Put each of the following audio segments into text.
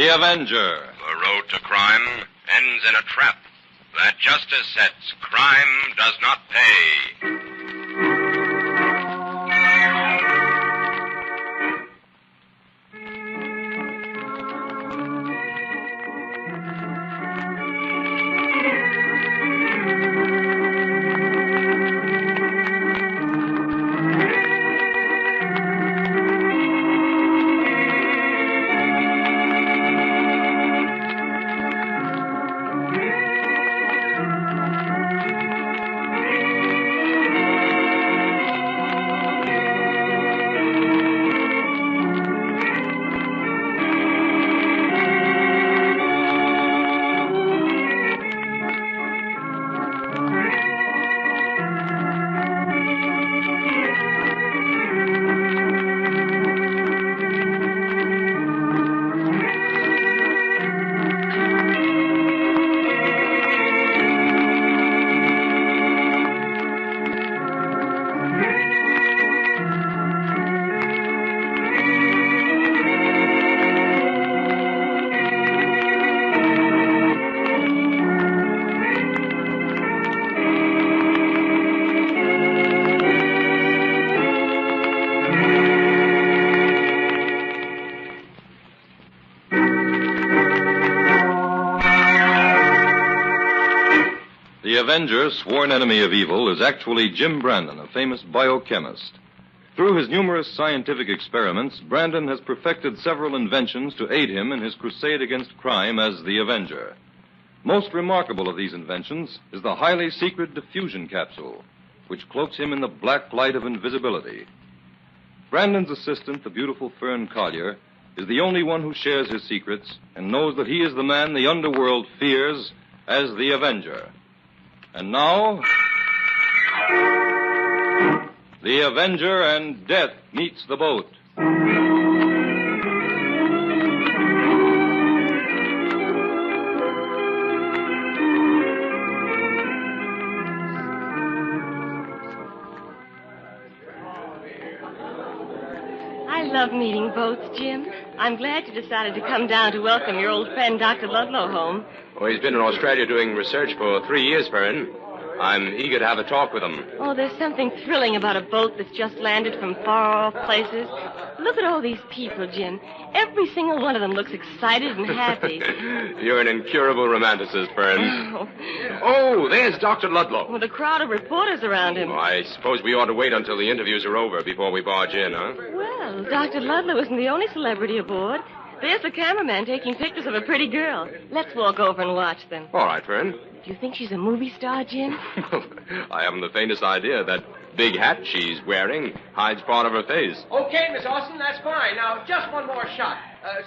The Avenger. The road to crime ends in a trap. That justice sets, crime does not pay. The Avenger, sworn enemy of evil, is actually Jim Brandon, a famous biochemist. Through his numerous scientific experiments, Brandon has perfected several inventions to aid him in his crusade against crime as the Avenger. Most remarkable of these inventions is the highly secret diffusion capsule, which cloaks him in the black light of invisibility. Brandon's assistant, the beautiful Fern Collier, is the only one who shares his secrets and knows that he is the man the underworld fears as the Avenger. And now, the Avenger and Death meets the boat. I love meeting boats, Jim. I'm glad you decided to come down to welcome your old friend, Dr. Ludlow, home. Oh, he's been in Australia doing research for 3 years, Fern. I'm eager to have a talk with him. Oh, there's something thrilling about a boat that's just landed from far-off places. Look at all these people, Jim. Every single one of them looks excited and happy. You're an incurable romanticist, Fern. Oh, there's Dr. Ludlow. With a crowd of reporters around him. Oh, I suppose we ought to wait until the interviews are over before we barge in, huh? Well, Dr. Ludlow isn't the only celebrity aboard. There's the cameraman taking pictures of a pretty girl. Let's walk over and watch them. All right, Fern. Do you think she's a movie star, Jim? I haven't the faintest idea. That big hat she's wearing hides part of her face. Okay, Miss Austin, that's fine. Now, just one more shot.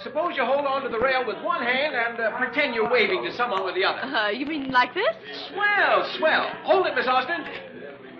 Suppose you hold on to the rail with one hand and pretend you're waving to someone with the other. You mean like this? Swell. Hold it, Miss Austin.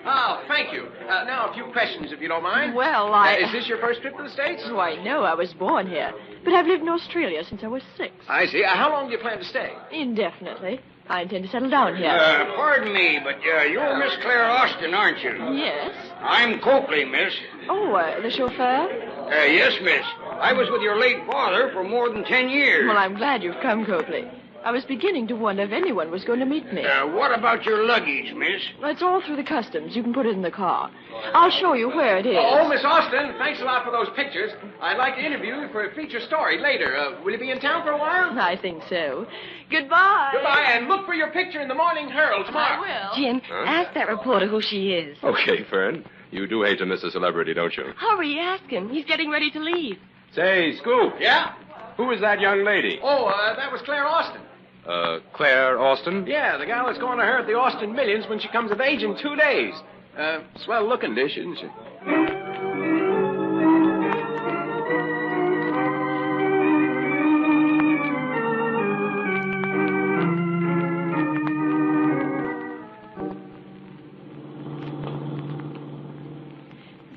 Oh, thank you. Now, a few questions, if you don't mind. Well, Is this your first trip to the States? Why, no, I was born here. But I've lived in Australia since I was 6. I see. How long do you plan to stay? Indefinitely. I intend to settle down here. Pardon me, but you're Miss Claire Austin, aren't you? Yes. I'm Copley, miss. Oh, the chauffeur? Yes, miss. I was with your late father for more than 10 years. Well, I'm glad you've come, Copley. I was beginning to wonder if anyone was going to meet me. What about your luggage, miss? It's all through the customs. You can put it in the car. I'll show you where it is. Oh, Miss Austin, thanks a lot for those pictures. I'd like to interview you for a feature story later. Will you be in town for a while? I think so. Goodbye. Goodbye, and look for your picture in the Morning Herald tomorrow. I will. Jim, ask that reporter who she is. Okay, Fern. You do hate to miss a celebrity, don't you? Hurry, ask him. He's getting ready to leave. Say, Scoop. Yeah? Who is that young lady? Oh, that was Claire Austin. Claire Austin? Yeah, the gal that's going to her at the Austin Millions when she comes of age in 2 days. Swell looking dish, isn't she?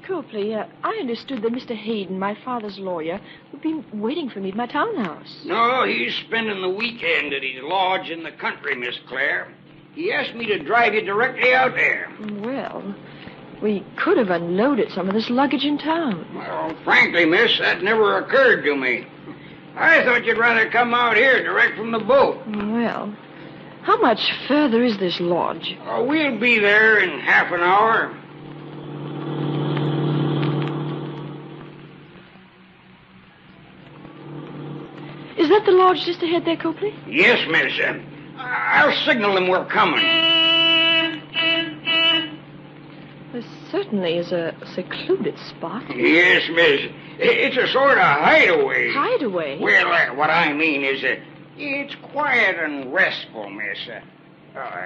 Copley, I understood that Mr. Hayden, my father's lawyer, would be waiting for me at my townhouse. No, he's spending the weekend at his lodge in the country, Miss Claire. He asked me to drive you directly out there. Well, we could have unloaded some of this luggage in town. Well, frankly, miss, that never occurred to me. I thought you'd rather come out here direct from the boat. Well, how much further is this lodge? Oh, we'll be there in half an hour. Is that the lodge just ahead there, Copley? Yes, miss. I'll signal them we're coming. This certainly is a secluded spot. Yes, miss. It's a sort of hideaway. Hideaway? Well, what I mean is it's quiet and restful, miss.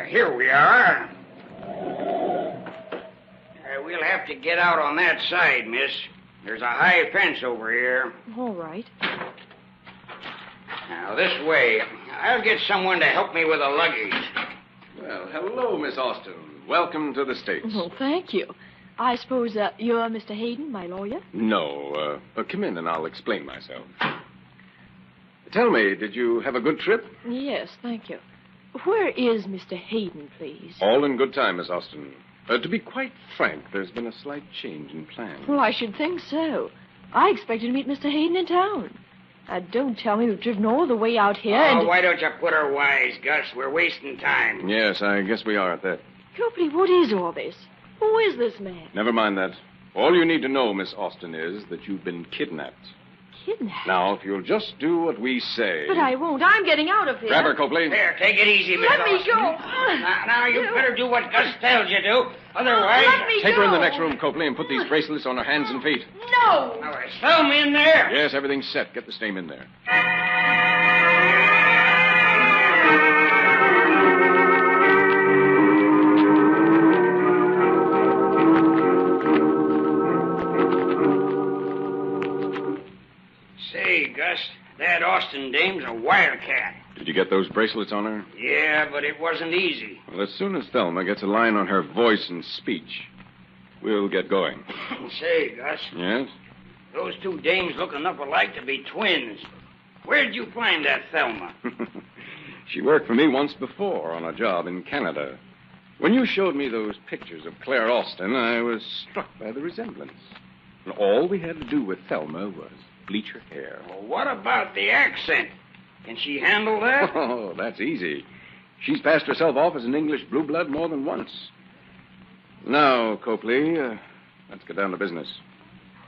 Here we are. We'll have to get out on that side, miss. There's a high fence over here. All right. Now, this way. I'll get someone to help me with the luggage. Well, hello, Miss Austin. Welcome to the States. Oh, thank you. I suppose you're Mr. Hayden, my lawyer? No, come in and I'll explain myself. Tell me, did you have a good trip? Yes, thank you. Where is Mr. Hayden, please? All in good time, Miss Austin. To be quite frank, there's been a slight change in plans. Well, I should think so. I expected to meet Mr. Hayden in town. Don't tell me we've driven all the way out here and... why don't you put her wise, Gus? We're wasting time. Yes, I guess we are at that. Copley, what is all this? Who is this man? Never mind that. All you need to know, Miss Austin, is that you've been kidnapped. Kidnapped? Now, if you'll just do what we say... But I won't. I'm getting out of here. Grab her, Copley. Here, take it easy, Miss Let me Austin. go. Now, you better do what Gus tells you to. Otherwise... Let me Take go. her in the next room, Copley, and put these bracelets on her hands and feet. No. Now, there's some in there. Yes, everything's set. Get the stain in there. Say, Gus, that Austin dame's a wildcat. Did you get those bracelets on her? Yeah, but it wasn't easy. Well, as soon as Thelma gets a line on her voice and speech, we'll get going. Say, Gus, Yes? those two dames look enough alike to be twins. Where'd you find that Thelma? She worked for me once before on a job in Canada. When you showed me those pictures of Claire Austin, I was struck by the resemblance. And all we had to do with Thelma was bleach her hair. Well, what about the accent? Can she handle that? Oh, that's easy. She's passed herself off as an English blue blood more than once. Now, Copley, let's get down to business.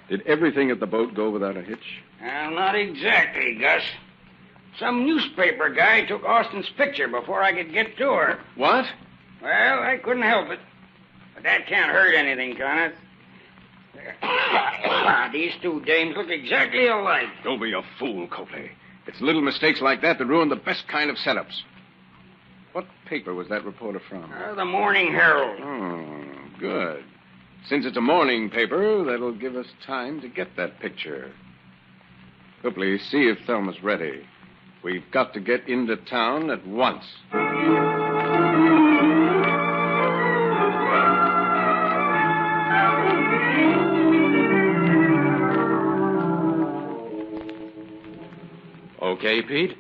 Did everything at the boat go without a hitch? Well, not exactly, Gus. Some newspaper guy took Austin's picture before I could get to her. What? Well, I couldn't help it. But that can't hurt anything, can it? These two dames look exactly alike. Don't be a fool, Copley. It's little mistakes like that that ruin the best kind of setups. What paper was that reporter from? The Morning Herald. Oh, good. Since it's a morning paper, that'll give us time to get that picture. Copley, see if Thelma's ready. We've got to get into town at once. Okay, Pete.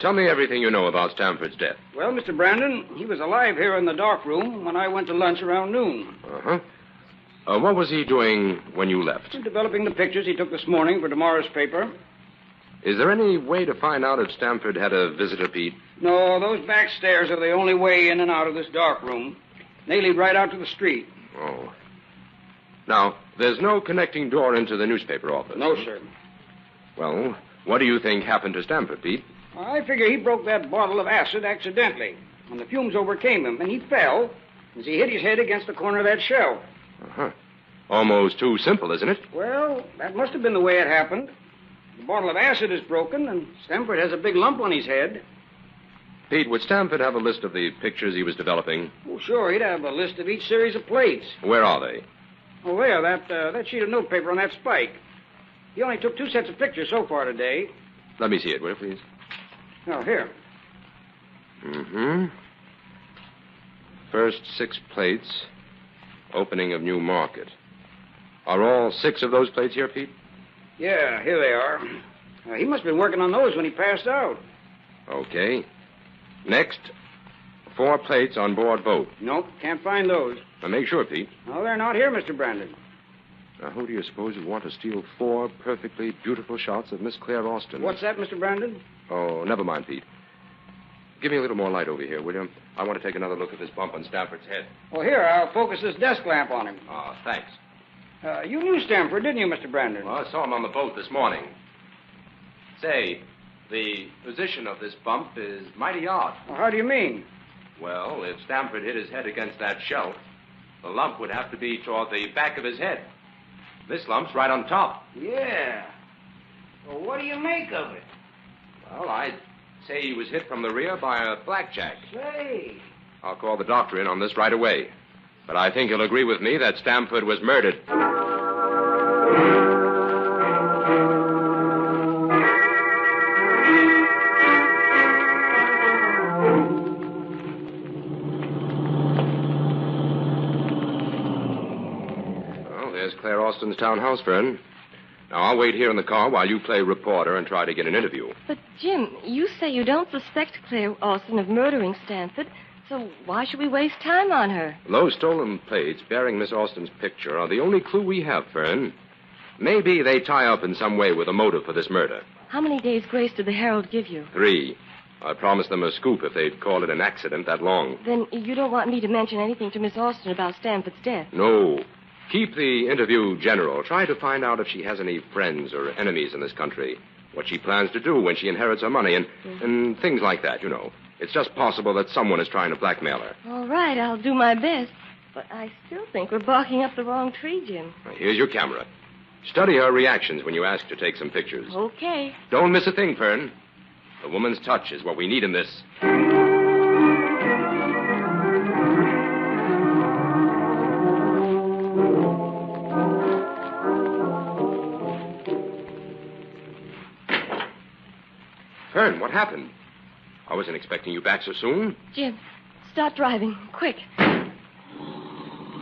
Tell me everything you know about Stamford's death. Well, Mr. Brandon, he was alive here in the dark room when I went to lunch around noon. Uh-huh. What was he doing when you left? Developing the pictures he took this morning for tomorrow's paper. Is there any way to find out if Stamford had a visitor, Pete? No, those back stairs are the only way in and out of this dark room. They lead right out to the street. Oh. Now, there's no connecting door into the newspaper office. No, sir. Well, what do you think happened to Stamford, Pete? I figure he broke that bottle of acid accidentally. And the fumes overcame him, and he fell as he hit his head against the corner of that shelf. Uh-huh. Almost too simple, isn't it? Well, that must have been the way it happened. The bottle of acid is broken, and Stamford has a big lump on his head. Pete, would Stamford have a list of the pictures he was developing? Oh, sure, he'd have a list of each series of plates. Where are they? Oh, there, that sheet of notepaper on that spike. He only took 2 sets of pictures so far today. Let me see it, will you, please? Oh, here. Mm-hmm. First 6 plates. Opening of new market. Are all 6 of those plates here, Pete? Yeah, here they are. He must have been working on those when he passed out. Okay. Next, 4 plates on board boat. Nope, can't find those. Now make sure, Pete. No, they're not here, Mr. Brandon. Now, who do you suppose would want to steal 4 perfectly beautiful shots of Miss Claire Austin? What's that, Mr. Brandon? Oh, never mind, Pete. Give me a little more light over here, will you? I want to take another look at this bump on Stanford's head. Well, here, I'll focus this desk lamp on him. Oh, thanks. You knew Stamford, didn't you, Mr. Brandon? Well, I saw him on the boat this morning. Say, the position of this bump is mighty odd. Well, how do you mean? Well, if Stamford hit his head against that shelf, the lump would have to be toward the back of his head. This lump's right on top. Yeah. Well, what do you make of it? Well, I'd say he was hit from the rear by a blackjack. Say. I'll call the doctor in on this right away. But I think he'll agree with me that Stamford was murdered. Well, there's Claire Austin's townhouse, Fern. Now, I'll wait here in the car while you play reporter and try to get an interview. But, Jim, you say you don't suspect Claire Austin of murdering Stanford, so why should we waste time on her? Those stolen plates bearing Miss Austin's picture are the only clue we have, Fern. Maybe they tie up in some way with a motive for this murder. How many days' grace did the Herald give you? 3. I promised them a scoop if they'd call it an accident that long. Then you don't want me to mention anything to Miss Austin about Stanford's death? No. Keep the interview general. Try to find out if she has any friends or enemies in this country. What she plans to do when she inherits her money and things like that, you know. It's just possible that someone is trying to blackmail her. All right, I'll do my best. But I still think we're barking up the wrong tree, Jim. Now, here's your camera. Study her reactions when you ask to take some pictures. Okay. Don't miss a thing, Fern. The woman's touch is what we need in this. Fern, what happened? I wasn't expecting you back so soon. Jim, start driving. Quick.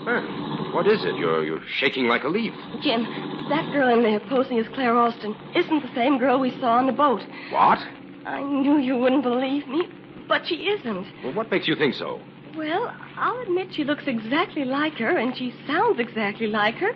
Fern, what is it? You're shaking like a leaf. Jim, that girl in there posing as Claire Austin isn't the same girl we saw on the boat. What? I knew you wouldn't believe me, but she isn't. Well, what makes you think so? Well, I'll admit she looks exactly like her, and she sounds exactly like her,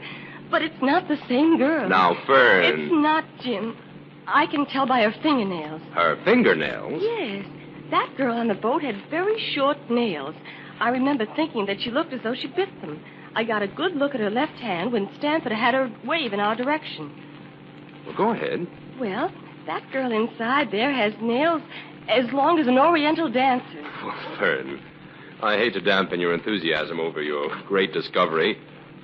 but it's not the same girl. Now, Fern. It's not, Jim. I can tell by her fingernails. Her fingernails? Yes. That girl on the boat had very short nails. I remember thinking that she looked as though she bit them. I got a good look at her left hand when Stanford had her wave in our direction. Well, go ahead. Well, that girl inside there has nails as long as an Oriental dancer's. Oh, Fern, I hate to dampen your enthusiasm over your great discovery,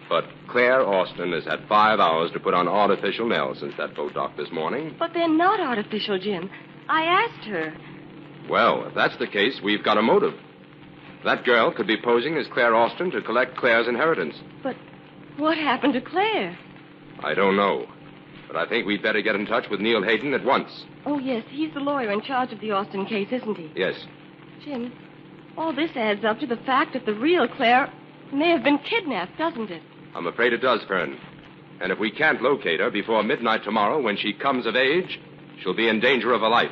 but Claire Austin has had 5 hours to put on artificial nails since that boat docked this morning. But they're not artificial, Jim. I asked her. Well, if that's the case, we've got a motive. That girl could be posing as Claire Austin to collect Claire's inheritance. But what happened to Claire? I don't know. But I think we'd better get in touch with Neil Hayden at once. Oh, yes, he's the lawyer in charge of the Austin case, isn't he? Yes. Jim, all this adds up to the fact that the real Claire may have been kidnapped, doesn't it? I'm afraid it does, Fern. And if we can't locate her before midnight tomorrow when she comes of age, she'll be in danger of her life.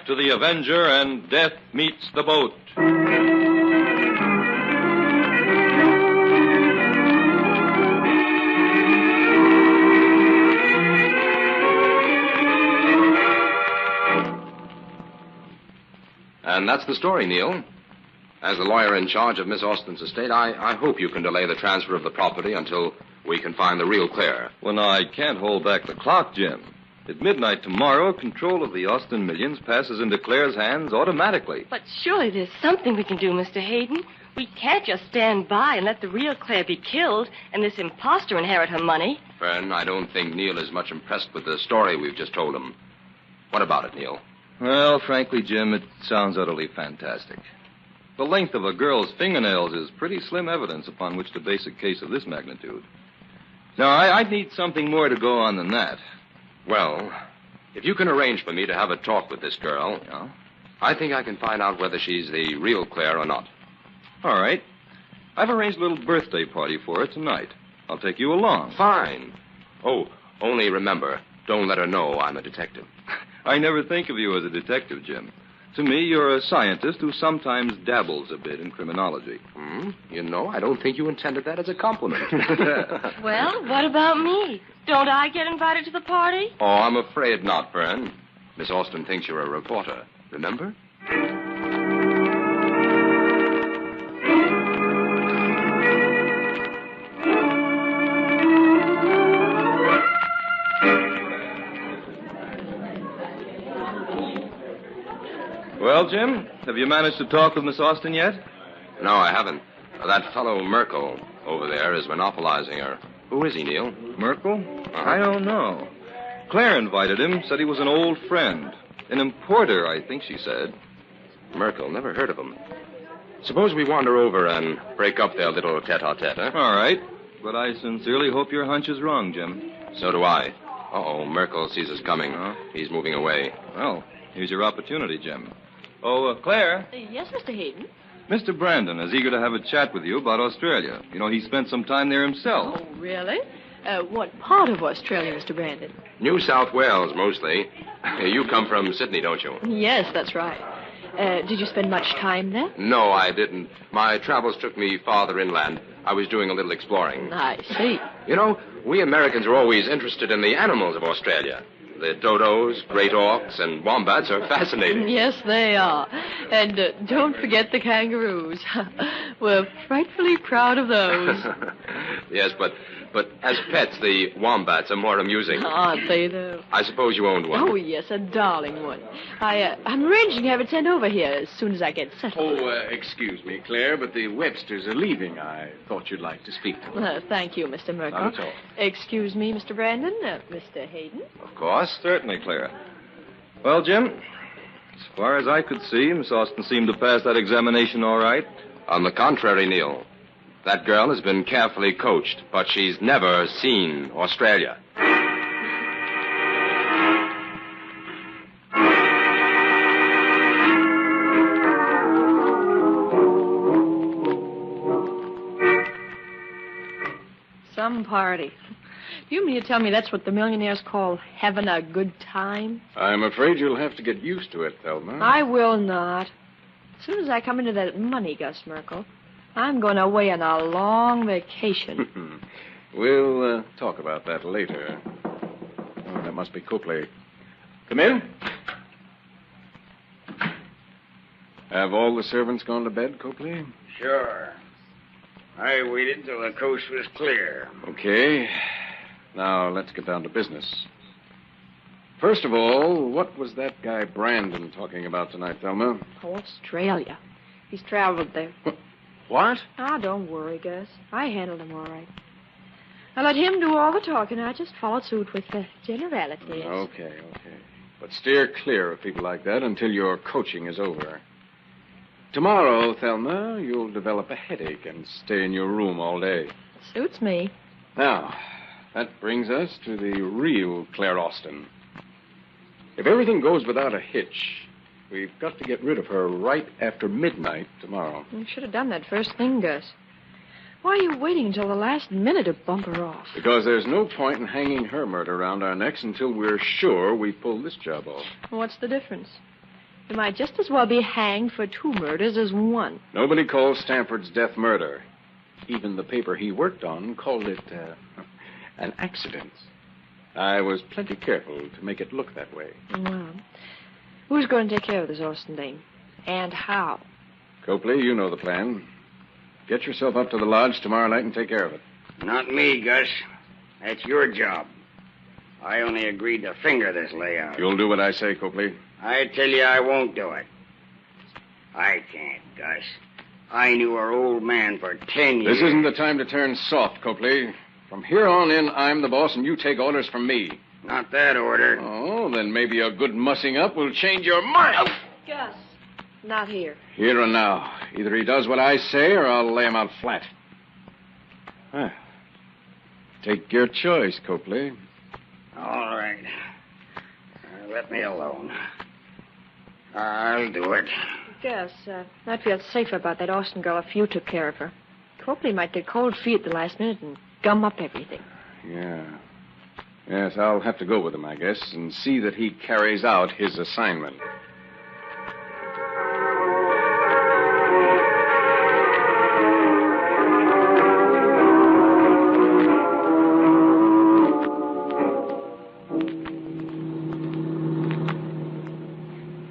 to the Avenger and Death Meets the Boat. And that's the story, Neil. As the lawyer in charge of Miss Austin's estate, I hope you can delay the transfer of the property until we can find the real Claire. Well, now, I can't hold back the clock, Jim. At midnight tomorrow, control of the Austin millions passes into Claire's hands automatically. But surely there's something we can do, Mr. Hayden. We can't just stand by and let the real Claire be killed and this imposter inherit her money. Fern, I don't think Neil is much impressed with the story we've just told him. What about it, Neil? Well, frankly, Jim, it sounds utterly fantastic. The length of a girl's fingernails is pretty slim evidence upon which to base a case of this magnitude. Now, I'd need something more to go on than that. Well, if you can arrange for me to have a talk with this girl, Yeah? I think I can find out whether she's the real Claire or not. All right. I've arranged a little birthday party for her tonight. I'll take you along. Fine. Oh, only remember, don't let her know I'm a detective. I never think of you as a detective, Jim. To me, you're a scientist who sometimes dabbles a bit in criminology. You know, I don't think you intended that as a compliment. Well, what about me? Don't I get invited to the party? Oh, I'm afraid not, Fern. Miss Austin thinks you're a reporter. Remember? Well, Jim, have you managed to talk with Miss Austin yet? No, I haven't. That fellow Merkel over there is monopolizing her. Who is he, Neil? Merkel? I don't know. Claire invited him, said he was an old friend. An importer, I think she said. Merkel, never heard of him. Suppose we wander over and break up their little tete-a-tete, huh? All right. But I sincerely hope your hunch is wrong, Jim. So do I. Uh-oh, Merkel sees us coming. He's moving away. Well, here's your opportunity, Jim. Oh, Claire. Yes, Mr. Hayden? Mr. Brandon is eager to have a chat with you about Australia. You know, he spent some time there himself. Oh, really? What part of Australia, Mr. Brandon? New South Wales, mostly. You come from Sydney, don't you? Yes, that's right. Did you spend much time there? No, I didn't. My travels took me farther inland. I was doing a little exploring. I see. You know, we Americans are always interested in the animals of Australia. The dodos, great auks, and wombats are fascinating. Yes, they are. And don't forget the kangaroos. We're frightfully proud of those. Yes, but as pets, the wombats are more amusing. Aren't they, though? I suppose you owned one. Oh, yes, a darling one. I'm arranging to have it sent over here as soon as I get settled. Oh, excuse me, Claire, but the Websters are leaving. I thought you'd like to speak to them. Thank you, Mr. Merkel. Not at all. Excuse me, Mr. Brandon. Mr. Hayden. Of course. Certainly, Claire. Well, Jim, as far as I could see, Miss Austin seemed to pass that examination all right. On the contrary, Neil. That girl has been carefully coached, but she's never seen Australia. Some party. You mean to tell me that's what the millionaires call having a good time? I'm afraid you'll have to get used to it, Thelma. I will not. As soon as I come into that money, Gus Merkel, I'm going away on a long vacation. We'll talk about that later. Oh, that must be Copley. Come in. Have all the servants gone to bed, Copley? Sure. I waited till the coast was clear. Okay. Now, let's get down to business. First of all, what was that guy Brandon talking about tonight, Thelma? Australia. He's traveled there. What? Ah, don't worry, Gus. I handled him all right. I let him do all the talking. I just followed suit with the generalities. Okay. But steer clear of people like that until your coaching is over. Tomorrow, Thelma, you'll develop a headache and stay in your room all day. Suits me. Now, that brings us to the real Claire Austin. If everything goes without a hitch, we've got to get rid of her right after midnight tomorrow. You should have done that first thing, Gus. Why are you waiting until the last minute to bump her off? Because there's no point in hanging her murder around our necks until we're sure we pulled this job off. What's the difference? He might just as well be hanged for 2 murders as 1. Nobody calls Stanford's death murder. Even the paper he worked on called it an accident. I was plenty careful to make it look that way. Well, who's going to take care of this Austin dame? And how? Copley, you know the plan. Get yourself up to the lodge tomorrow night and take care of it. Not me, Gus. That's your job. I only agreed to finger this layout. You'll do what I say, Copley. I tell you I won't do it. I can't, Gus. I knew our old man for 10 years. This isn't the time to turn soft, Copley. From here on in, I'm the boss, and you take orders from me. Not that order. Oh, then maybe a good mussing up will change your mind. Gus, not here. Here and now. Either he does what I say, or I'll lay him out flat. Take your choice, Copley. All right. Let me alone. I'll do it. Gus, I'd feel safer about that Austin girl if you took care of her. Copley might get cold feet at the last minute and gum up everything. Yeah. Yes, I'll have to go with him, I guess, and see that he carries out his assignment.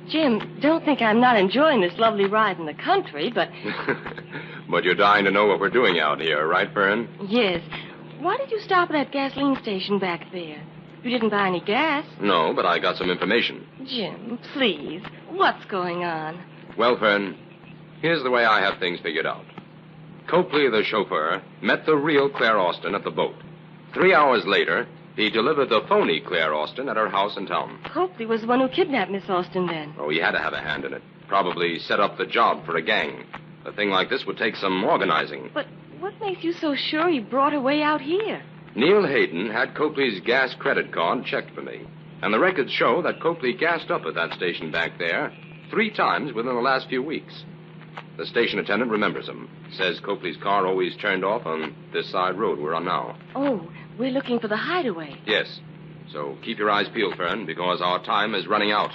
Jim, don't think I'm not enjoying this lovely ride in the country, but... But you're dying to know what we're doing out here, right, Fern? Yes. Why did you stop at that gasoline station back there? You didn't buy any gas. No, but I got some information. Jim, please. What's going on? Well, Fern, here's the way I have things figured out. Copley, the chauffeur, met the real Claire Austin at the boat. 3 hours later, he delivered the phony Claire Austin at her house in town. Copley was the one who kidnapped Miss Austin then. Oh, he had to have a hand in it. Probably set up the job for a gang. A thing like this would take some organizing. But what makes you so sure he brought her way out here? Neil Hayden had Copley's gas credit card checked for me. And the records show that Copley gassed up at that station back there 3 times within the last few weeks. The station attendant remembers him. Says Copley's car always turned off on this side road we're on now. Oh, we're looking for the hideaway. Yes. So keep your eyes peeled, Fern, because our time is running out.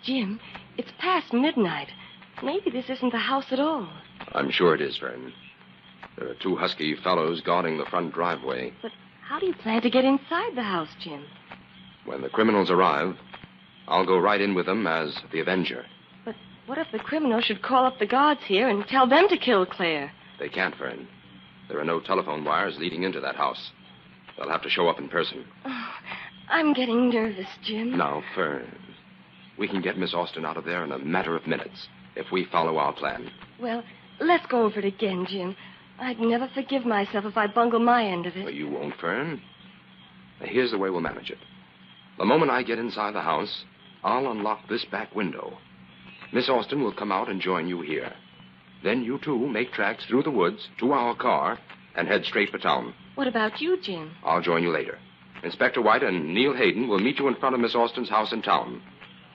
Jim, it's past midnight. Maybe this isn't the house at all. I'm sure it is, Fern. There are 2 husky fellows guarding the front driveway. But how do you plan to get inside the house, Jim? When the criminals arrive, I'll go right in with them as the Avenger. But what if the criminals should call up the guards here and tell them to kill Claire? They can't, Fern. There are no telephone wires leading into that house. They'll have to show up in person. Oh, I'm getting nervous, Jim. Now, Fern, we can get Miss Austin out of there in a matter of minutes if we follow our plan. Well, let's go over it again, Jim. I'd never forgive myself if I bungle my end of it. Well, you won't, Fern. Now, here's the way we'll manage it. The moment I get inside the house, I'll unlock this back window. Miss Austin will come out and join you here. Then you two make tracks through the woods to our car and head straight for town. What about you, Jim? I'll join you later. Inspector White and Neil Hayden will meet you in front of Miss Austin's house in town.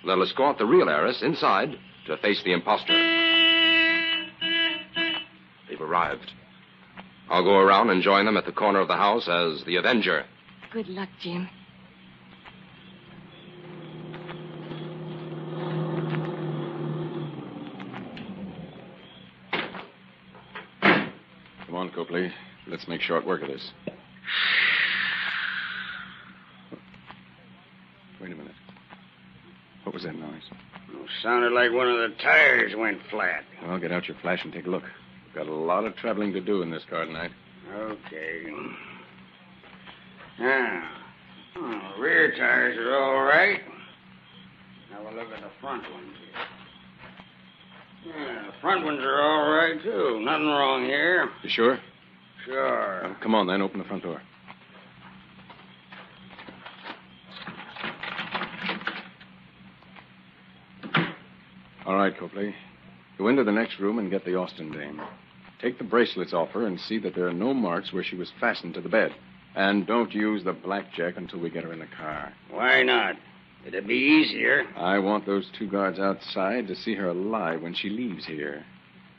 They'll escort the real heiress inside to face the imposter. They've arrived. I'll go around and join them at the corner of the house as the Avenger. Good luck, Jim. Come on, Copley. Let's make short work of this. Wait a minute. What was that noise? Well, sounded like one of the tires went flat. Well, get out your flash and take a look. We've got a lot of traveling to do in this car tonight. Okay. Now, the rear tires are all right. Now we'll look at the front ones here. Yeah, the front ones are all right, too. Nothing wrong here. You sure? Sure. Well, come on, then. Open the front door. All right, Copley. Go into the next room and get the Austin dame. Take the bracelets off her and see that there are no marks where she was fastened to the bed. And don't use the blackjack until we get her in the car. Why not? It'd be easier. I want those 2 guards outside to see her alive when she leaves here.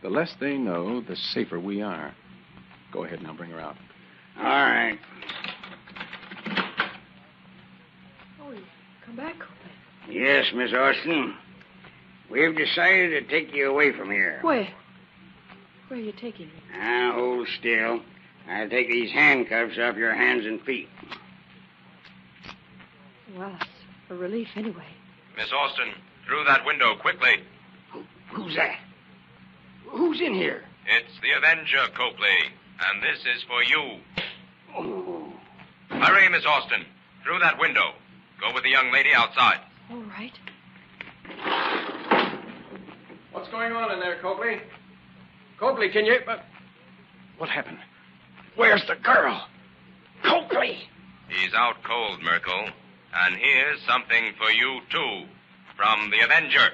The less they know, the safer we are. Go ahead, and I'll bring her out. All right. Oh, you come back, Copley. Yes, Miss Austin. We've decided to take you away from here. Where? Where are you taking me? Now, hold still. I'll take these handcuffs off your hands and feet. Well, it's a relief anyway. Miss Austin, through that window, quickly. Who's that? Who's in here? It's the Avenger, Copley, and this is for you. Oh. Hurry, Miss Austin. Through that window. Go with the young lady outside. All right. What's going on in there, Copley? Copley, can you... What happened? Where's the girl? Copley! He's out cold, Merkel. And here's something for you, too. From the Avenger.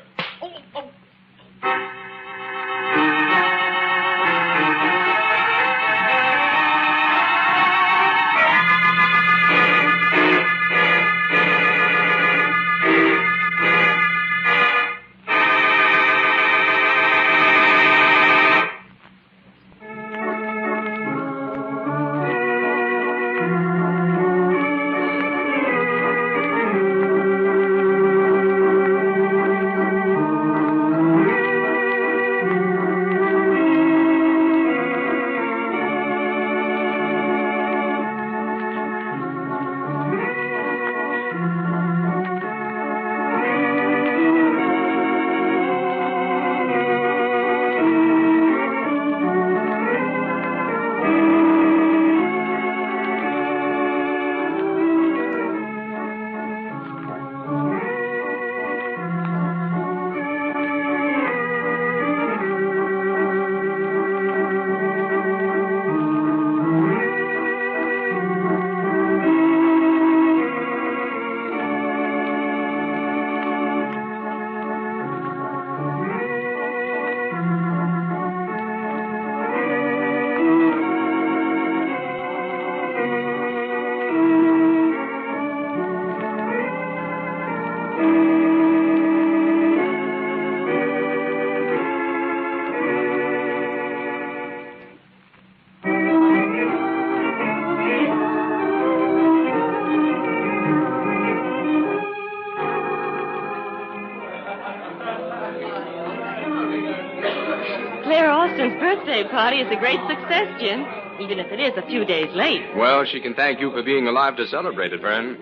Claire Austin's birthday party is a great success, Jim, even if it is a few days late. Well, she can thank you for being alive to celebrate it, Vern.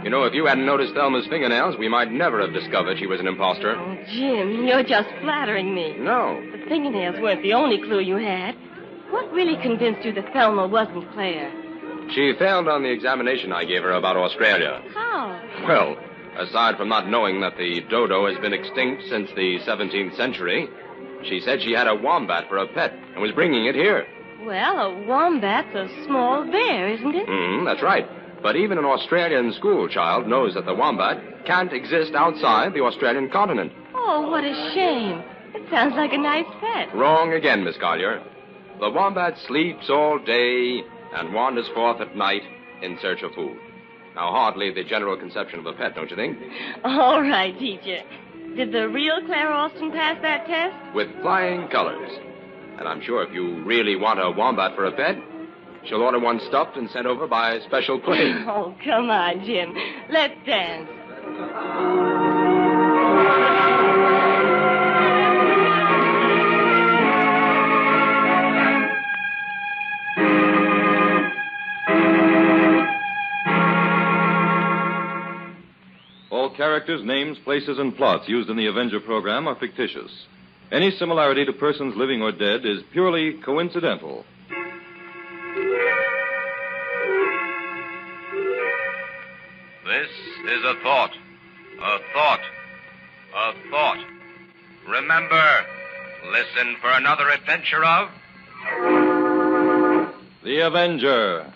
You know, if you hadn't noticed Thelma's fingernails, we might never have discovered she was an imposter. Oh, Jim, you're just flattering me. No. The fingernails weren't the only clue you had. What really convinced you that Thelma wasn't Claire? She failed on the examination I gave her about Australia. How? Well, aside from not knowing that the dodo has been extinct since the 17th century, she said she had a wombat for a pet and was bringing it here. Well, a wombat's a small bear, isn't it? That's right. But even an Australian school child knows that the wombat can't exist outside the Australian continent. Oh, what a shame. It sounds like a nice pet. Wrong again, Miss Collier. The wombat sleeps all day and wanders forth at night in search of food. Now, hardly the general conception of a pet, don't you think? All right, teacher. Did the real Claire Austin pass that test? With flying colors. And I'm sure if you really want a wombat for a pet, she'll order one stuffed and sent over by special plane. Oh, come on, Jim. Let's dance. All characters, names, places, and plots used in the Avenger program are fictitious. Any similarity to persons living or dead is purely coincidental. This is a thought. A thought. A thought. Remember, listen for another adventure of... The Avenger.